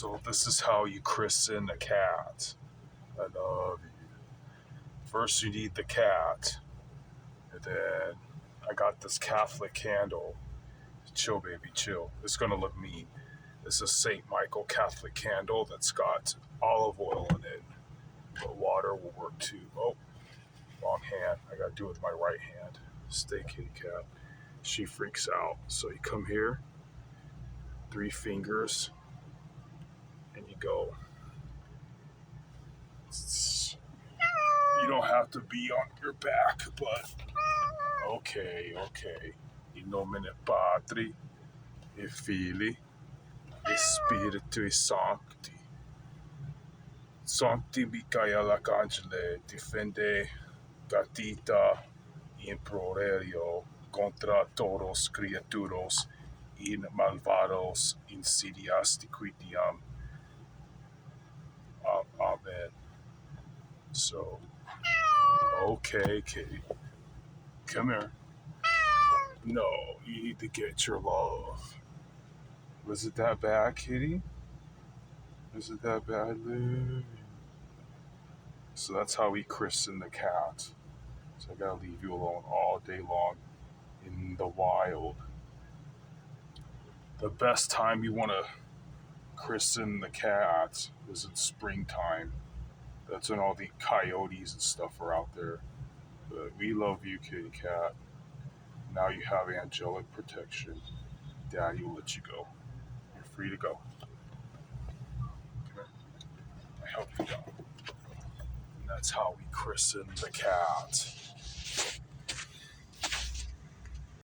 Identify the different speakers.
Speaker 1: So this is how you christen a cat. I love you. First you need the cat. And then I got this Catholic candle. Chill, baby, chill. It's gonna look mean. It's a St. Michael Catholic candle that's got olive oil in it. But water will work too. Oh, wrong hand. I gotta do it with my right hand. Stay, kitty cat. She freaks out. So you come here, 3 fingers, and you go. You don't have to be on your back, but okay. In nomine Patri, e Filii, e Spiritui Sancti. Sancti Michael Arcangele, defende gatita in prorerio contra todos criaturos in malvados insidias diquitiam. Amen. So, okay, kitty. Come here. No, you need to get your love. Was it that bad, kitty? Is it that bad, Lou? So that's how we christen the cat. So I gotta leave you alone all day long in the wild. The best time you want to christen the cat is in springtime. That's when all the coyotes and stuff are out there. But we love you, kitty cat. Now you have angelic protection. Daddy will let you go. You're free to go. Come here. I help you go. And that's how we christen the cat.